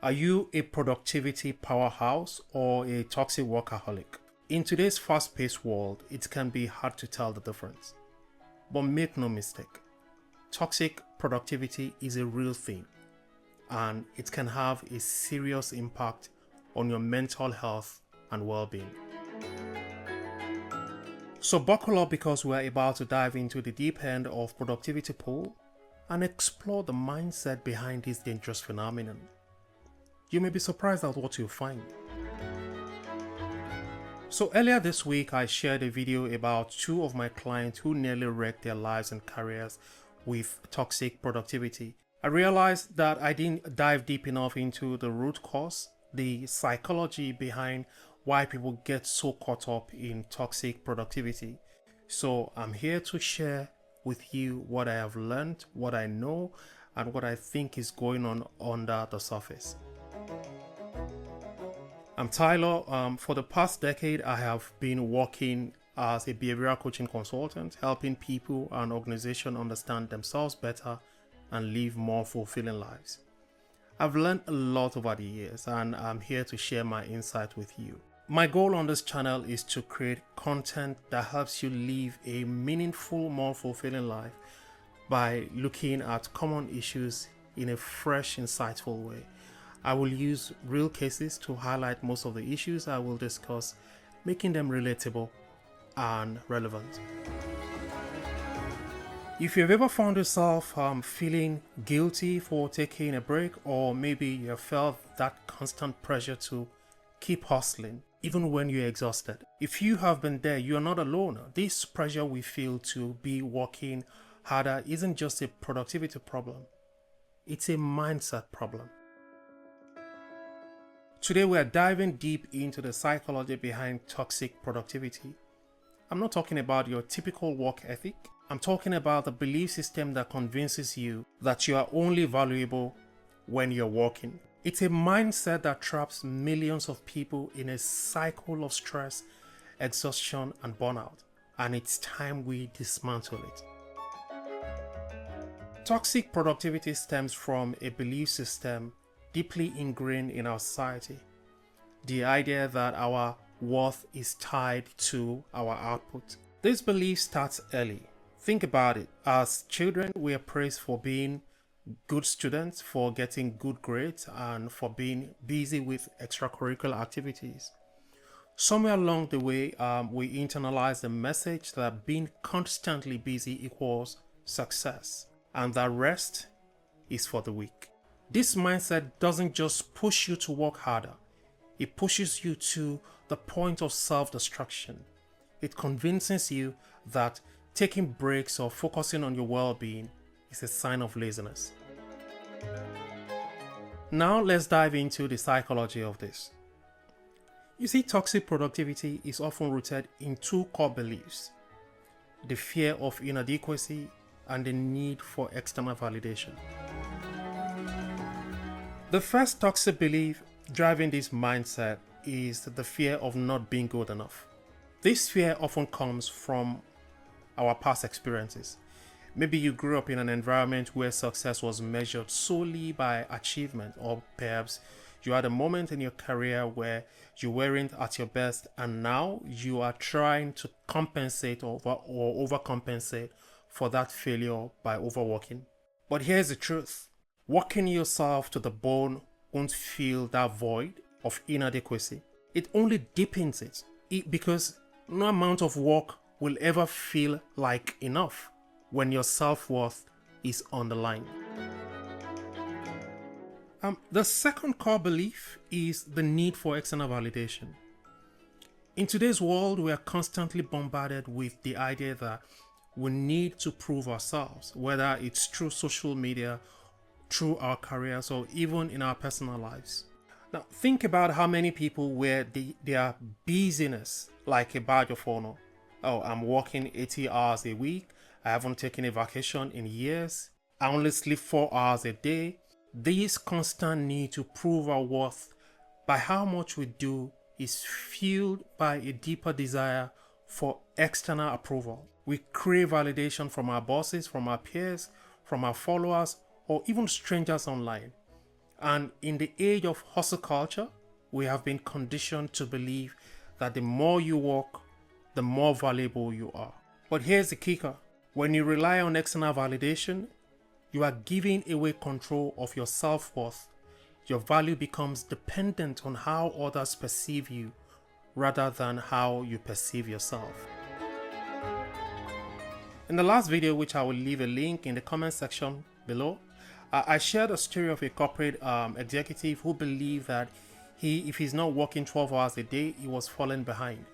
Are you a productivity powerhouse or a toxic workaholic? In today's fast-paced world, it can be hard to tell the difference. But make no mistake, toxic productivity is a real thing, and it can have a serious impact on your mental health and well-being. So buckle up, because we're about to dive into the deep end of productivity pool and explore the mindset behind this dangerous phenomenon. You may be surprised at what you'll find. So earlier this week, I shared a video about two of my clients who nearly wrecked their lives and careers with toxic productivity. I realized that I didn't dive deep enough into the root cause, the psychology behind why people get so caught up in toxic productivity. So I'm here to share with you what I have learned, what I know, and what I think is going on under the surface. I'm Tyler. For the past decade, I have been working as a behavioral coaching consultant, helping people and organizations understand themselves better and live more fulfilling lives. I've learned a lot over the years, and I'm here to share my insight with you. My goal on this channel is to create content that helps you live a meaningful, more fulfilling life by looking at common issues in a fresh, insightful way. I will use real cases to highlight most of the issues I will discuss, making them relatable and relevant. If you've ever found yourself feeling guilty for taking a break, or maybe you felt that constant pressure to keep hustling, even when you're exhausted, if you have been there, you're not alone. This pressure we feel to be working harder isn't just a productivity problem, it's a mindset problem. Today we are diving deep into the psychology behind toxic productivity. I'm not talking about your typical work ethic. I'm talking about the belief system that convinces you that you are only valuable when you're working. It's a mindset that traps millions of people in a cycle of stress, exhaustion, and burnout. And it's time we dismantle it. Toxic productivity stems from a belief system deeply ingrained in our society. The idea that our worth is tied to our output. This belief starts early. Think about it. As children, we are praised for being good students, for getting good grades, and for being busy with extracurricular activities. Somewhere along the way, we internalize the message that being constantly busy equals success, and that rest is for the weak. This mindset doesn't just push you to work harder, it pushes you to the point of self-destruction. It convinces you that taking breaks or focusing on your well-being is a sign of laziness. Now let's dive into the psychology of this. You see, toxic productivity is often rooted in two core beliefs: the fear of inadequacy and the need for external validation. The first toxic belief driving this mindset is the fear of not being good enough. This fear often comes from our past experiences. Maybe you grew up in an environment where success was measured solely by achievement, or perhaps you had a moment in your career where you weren't at your best, and now you are trying to compensate or overcompensate for that failure by overworking. But here's the truth. Working yourself to the bone won't fill that void of inadequacy. It only deepens it, because no amount of work will ever feel like enough when your self-worth is on the line. The second core belief is the need for external validation. In today's world, we are constantly bombarded with the idea that we need to prove ourselves, whether it's through social media, through our careers, or even in our personal lives. Now, think about how many people wear their busyness like a badge of honor. Oh, I'm working 80 hours a week. I haven't taken a vacation in years. I only sleep 4 hours a day. This constant need to prove our worth by how much we do is fueled by a deeper desire for external approval. We crave validation from our bosses, from our peers, from our followers, or even strangers online. And in the age of hustle culture, we have been conditioned to believe that the more you work, the more valuable you are. But here's the kicker. When you rely on external validation, you are giving away control of your self-worth. Your value becomes dependent on how others perceive you rather than how you perceive yourself. In the last video, which I will leave a link in the comment section below, I shared a story of a corporate executive who believed that if he's not working 12 hours a day, he was falling behind.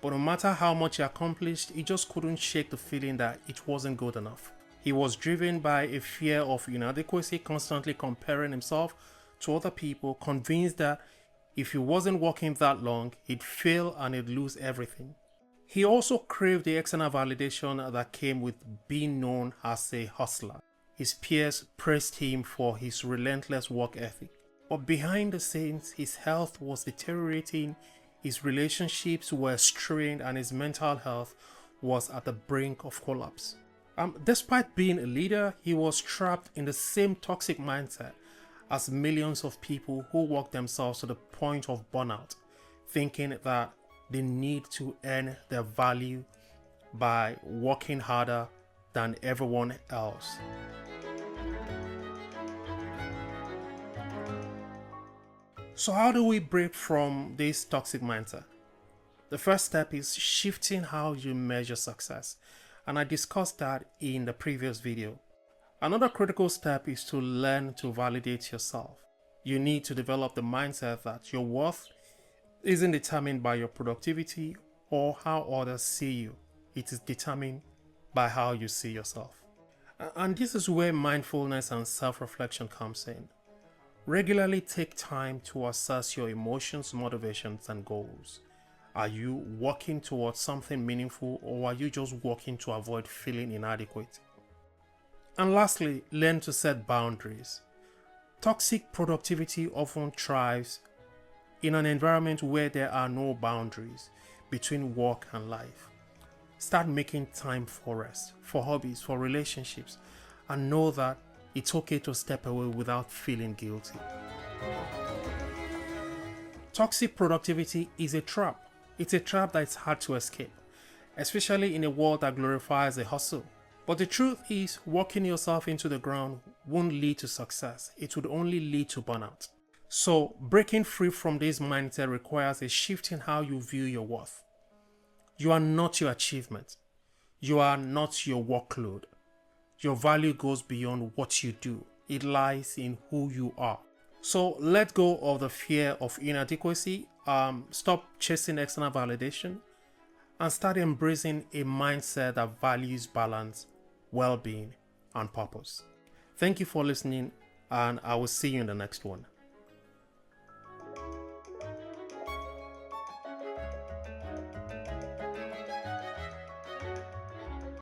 But no matter how much he accomplished, he just couldn't shake the feeling that it wasn't good enough. He was driven by a fear of inadequacy, constantly comparing himself to other people, convinced that if he wasn't working that long, he'd fail and he'd lose everything. He also craved the external validation that came with being known as a hustler. His peers praised him for his relentless work ethic. But behind the scenes, his health was deteriorating, his relationships were strained, and his mental health was at the brink of collapse. Despite being a leader, he was trapped in the same toxic mindset as millions of people who work themselves to the point of burnout, thinking that they need to earn their value by working harder than everyone else. So how do we break from this toxic mindset? The first step is shifting how you measure success, and I discussed that in the previous video. Another critical step is to learn to validate yourself. You need to develop the mindset that your worth isn't determined by your productivity or how others see you. It is determined by how you see yourself. And this is where mindfulness and self-reflection comes in. Regularly take time to assess your emotions, motivations, and goals. Are you working towards something meaningful, or are you just working to avoid feeling inadequate? And lastly, learn to set boundaries. Toxic productivity often thrives in an environment where there are no boundaries between work and life. Start making time for rest, for hobbies, for relationships, and know that it's okay to step away without feeling guilty. Toxic productivity is a trap. It's a trap that is hard to escape, especially in a world that glorifies a hustle. But the truth is, working yourself into the ground won't lead to success. It would only lead to burnout. So, breaking free from this mindset requires a shift in how you view your worth. You are not your achievement. You are not your workload. Your value goes beyond what you do. It lies in who you are. So let go of the fear of inadequacy. Stop chasing external validation and start embracing a mindset that values balance, well-being, and purpose. Thank you for listening, and I will see you in the next one.